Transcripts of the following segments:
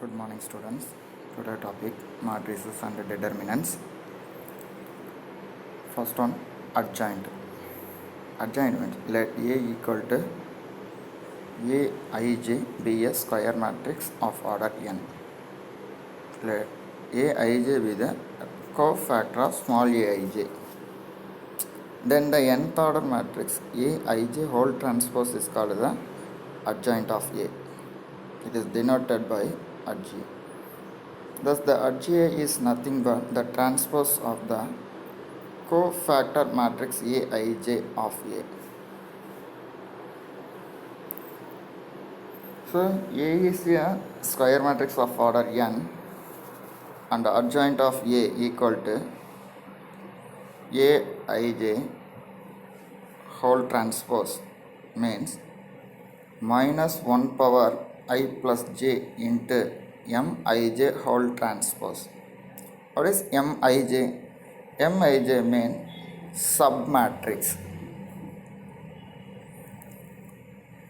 Good morning, students. Today topic matrices and determinants. First one, adjoint. Adjoint means let A equal to Aij be a square matrix of order n. Let Aij be the cofactor of small aij. Then the nth order matrix Aij whole transpose is called the adjoint of A. It is denoted by adj. Thus, the adj is nothing but the transpose of the cofactor matrix Aij of A. So, A is a square matrix of order n and the adjoint of A equal to Aij whole transpose means minus 1 power I plus j into Mij whole transpose. What is Mij? Mij means submatrix.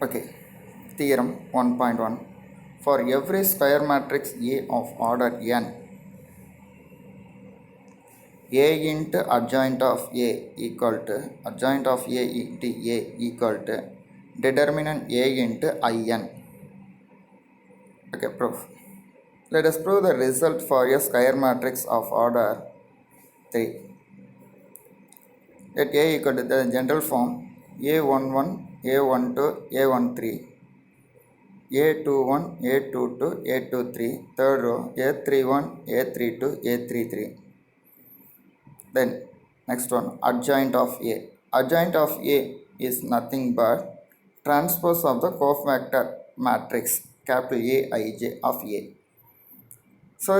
Okay. Theorem 1.1. For every square matrix A of order n, A into adjoint of A equal to adjoint of A into A equal to determinant A into In. Okay, proof. Let us prove the result for a square matrix of order 3. Let A equal to the general form A11, A12, A13. A21, A22, A23, third row A31, A32, A33. Then next one, adjoint of A. Adjoint of A is nothing but transpose of the cofactor matrix capital Aij of A. So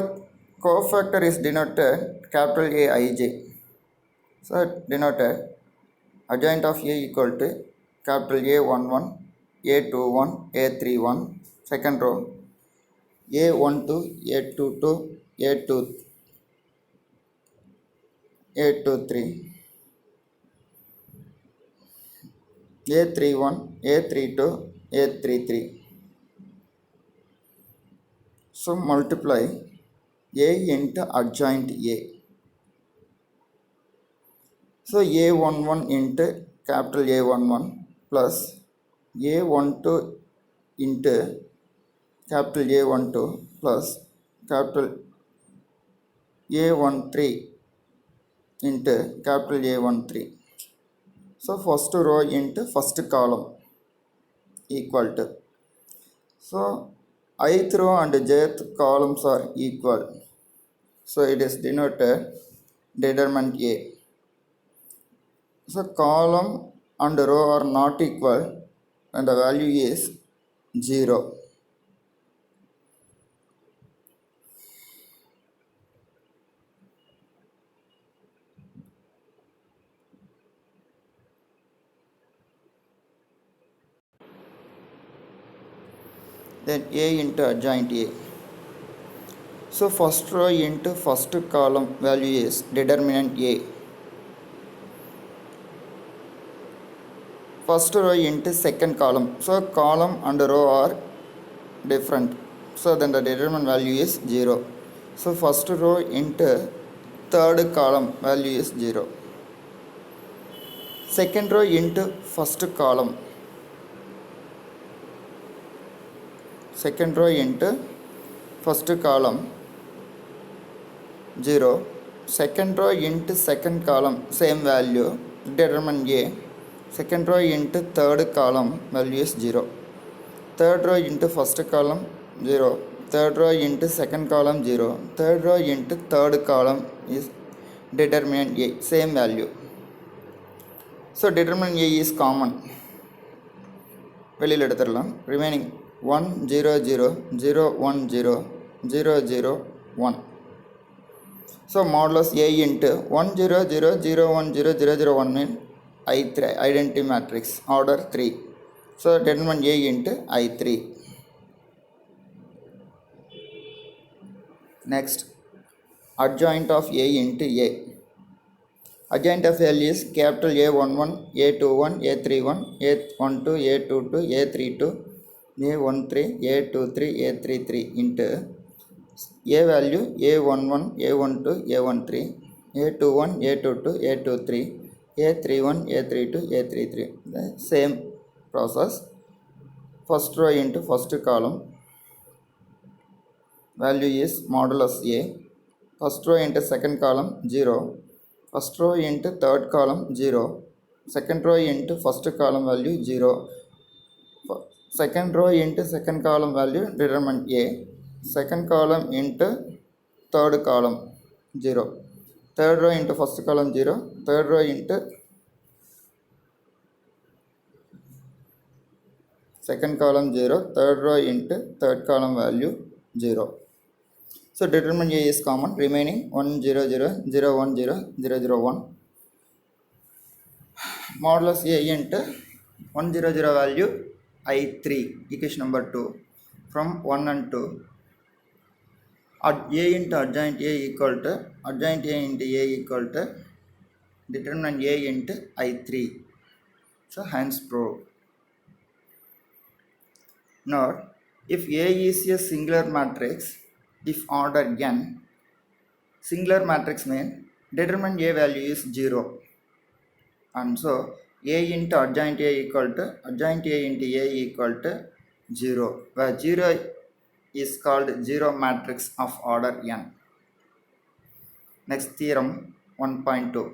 cofactor is denoted capital Aij. So denoted adjoint of A equal to capital A11, A21, A31, second row A12, A22, A23, A31, A32, A33. So multiply A into adjoint A. So A11 into capital A11 plus A12 into capital A12 plus capital A13 into capital A13. So first row into first column equal to. So ith row and jth columns are equal. So it is denoted determinant A. So column and row are not equal and the value is 0. Then A into adjoint A. So first row into first column value is determinant A. First row into second column. So column and row are different. So then the determinant value is 0. So first row into third column value is 0. Second row into first column. Second row into first column 0. Second row into second column same value determine A. Second row into third column value is 0. Third row into first column 0. Third row into second column 0. Third row into third column is determinant A same value. So determinant A is common. வெளியில் எடுத்துடலாம். Remaining 1 0 0 0 1 0 0 0 1. So modulus A into 1 0 0 0 1 0 0 0 1 means I3 identity matrix order 3. So determinant A into I3. Next, adjoint of A into A. Adjoint of L is capital A11, A21, A31, A12, A22, A32, A13, A23, A33 into A value A11, A12, A13, A21, A22, A23, A31, A32, A33. The same process. First row into first column value is modulus A. First row into second column 0. First row into third column 0. Second row into first column value 0. Second row into second column value determine A. Second column into third column 0. Third row into first column 0. Third row into second column 0. Third row into third column value 0. So determine A is common, remaining 1 0 0 0 1 0 0 0 1. Modulus A into 1 0 0 value I3, equation number 2, from 1 and 2. A into adjoint A equal to adjoint A into A equal to determinant A into I3. So hence prove. Note, if A is a singular matrix, if order n, singular matrix means determinant A value is 0. And so A into adjoint A equal to adjoint A into A equal to 0, where 0 is called 0 matrix of order n. Next theorem 1.2.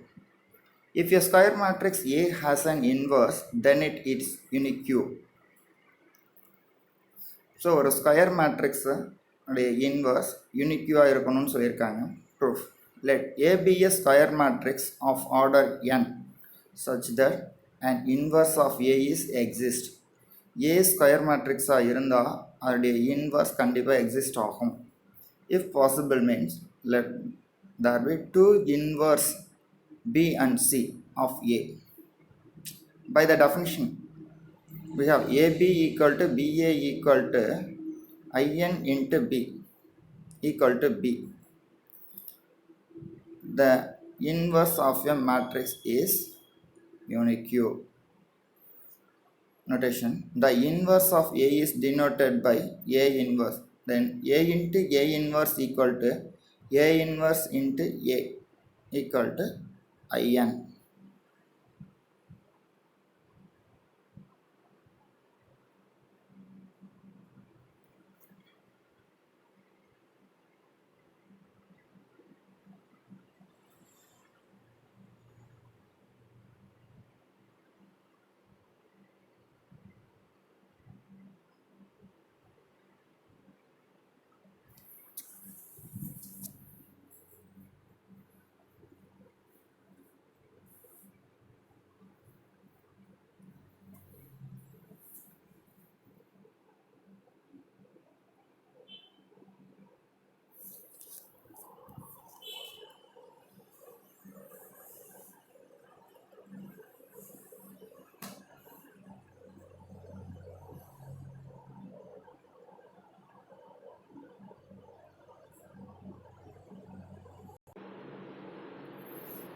If a square matrix A has an inverse, then it is unique. So ஒரு square matrix inverse யூனிக்யூவாக இருக்கணும்னு சொல்லியிருக்காங்க. Proof. Let A be a square matrix of order n such that an inverse of A is exist. A square மேட்ரிக்ஸாக இருந்தால் அதோடைய inverse கண்டிப்பாக exist ஆகும். If possible means let there be two inverse B and C of A. By the definition, we have AB equal to BA equal to IN into B equal to B. The inverse of a matrix is unique. Notation. The inverse of A is denoted by A inverse. Then A into A inverse equal to A inverse into A equal to IN.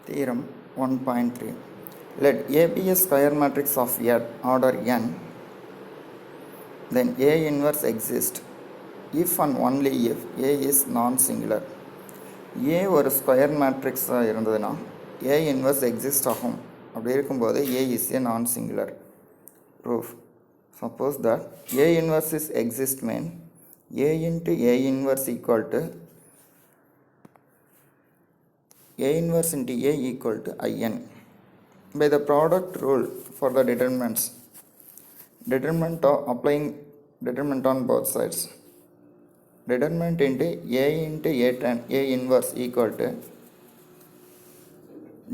Theorem 1.3. Let A be a square matrix of order n, then A inverse exists if and only if A is non-singular. A ஒரு square மேட்ரிக்ஸாக இருந்ததுன்னா A inverse exist ஆகும். அப்படி இருக்கும்போது A is a non-singular. Proof. Suppose that A inverse is exist mean A into A inverse equal to A inverse into A equal to IN. By the product rule for the determinants, applying determinant on both sides. Determinant into A inverse equal to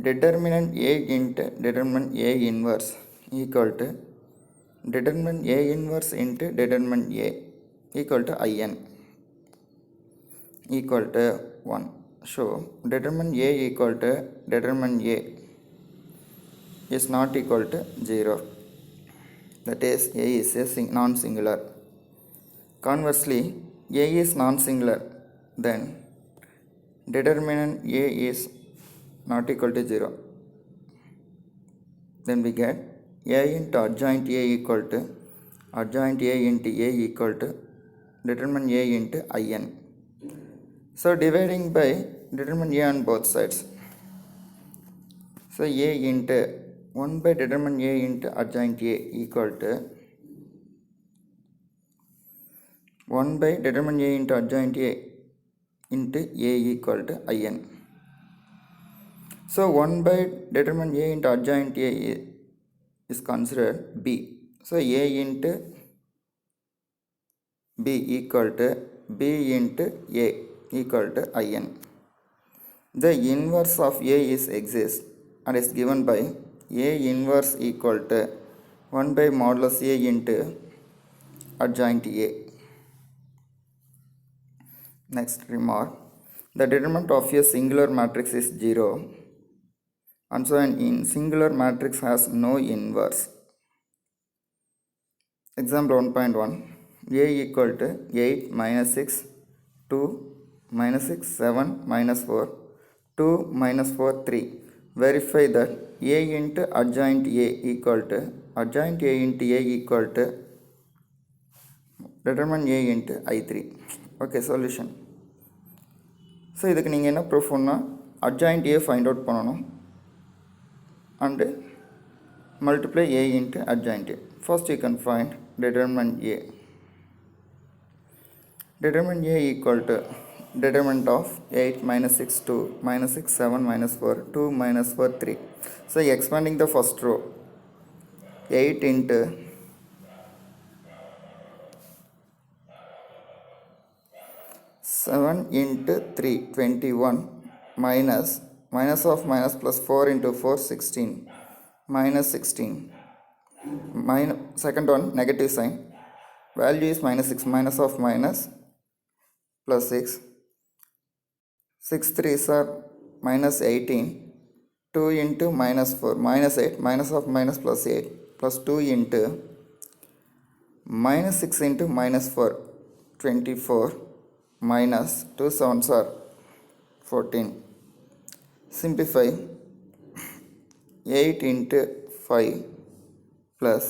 determinant A into determinant A inverse equal to determinant A inverse into determinant A equal to IN equal to 1. So determinant A equal to determinant A is not equal to 0. That is A is a non-singular. Conversely, A is non-singular, then determinant A is not equal to 0. Then we get A into adjoint A equal to adjoint A into A equal to determinant A into IN. So dividing by determine A on both sides. So A into 1 by determine A into adjoint A equal to 1 by determine A into adjoint A into A equal to In. So 1 by determine A into adjoint A is considered B. So A into B equal to B into A equal to In. The inverse of A is exists and is given by A inverse equal to 1 by modulus A into adjoint A. Next remark, the determinant of a singular matrix is 0 and so an singular matrix has no inverse. Example 1.1, A equal to 8 minus 6, 2 minus 6, 7 minus 4, 2 minus 4, 3. Verify that A into adjoint A equal to adjoint A into A equal to determine A into I3. Okay, solution. So இதுக்கு நீங்கள் என்ன proof பண்ணால் adjoint A find out பண்ணணும் and multiply A into adjoint A. First you can find determine A. Determine A equal to determinant of 8 minus 6, 2 minus 6, 7 minus 4, 2 minus 4, 3. So expanding the first row, 8 into 7 into 3, 21 minus of minus plus 4 into 4, 16 minus 16. Second one, negative sign, value is minus 6, minus of minus plus 6, 6 3s are minus 18, 2 into minus 4, minus 8, minus of minus plus 8, plus 2 into minus 6 into minus 4, 24, minus 2 7s are 14. Simplify, 8 into 5 plus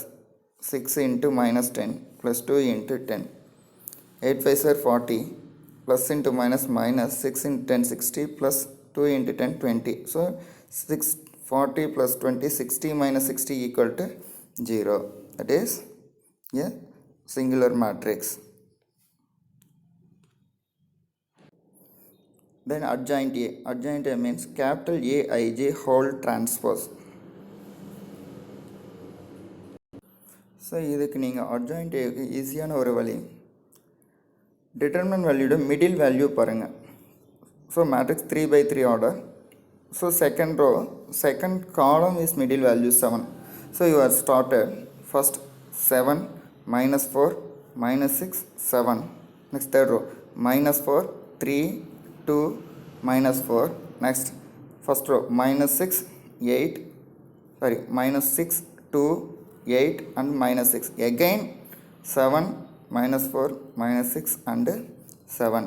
6 into minus 10 plus 2 into 10. 8 5s are 40, plus into minus minus 6 into 10 60 plus 2 into 10 20. So 6 40 plus 20 60 minus 60 equal to 0. That is a singular matrix. Then adjoint A. Adjoint A means capital Aij whole transpose. So இதுக்கு நீங்கள் adjoint Aக்கு ஈஸியான ஒரு வழி, determinant value middle value பாருங்கள். So matrix 3 by 3 order. So second row, second column is middle value 7. So you are started first 7 minus 4 minus 6 7. Next third row minus 4 3 2 minus 4. Next first row minus 6 8, sorry, minus 6 2 8 and minus 6. Again 7 minus 4 minus 6 and 7.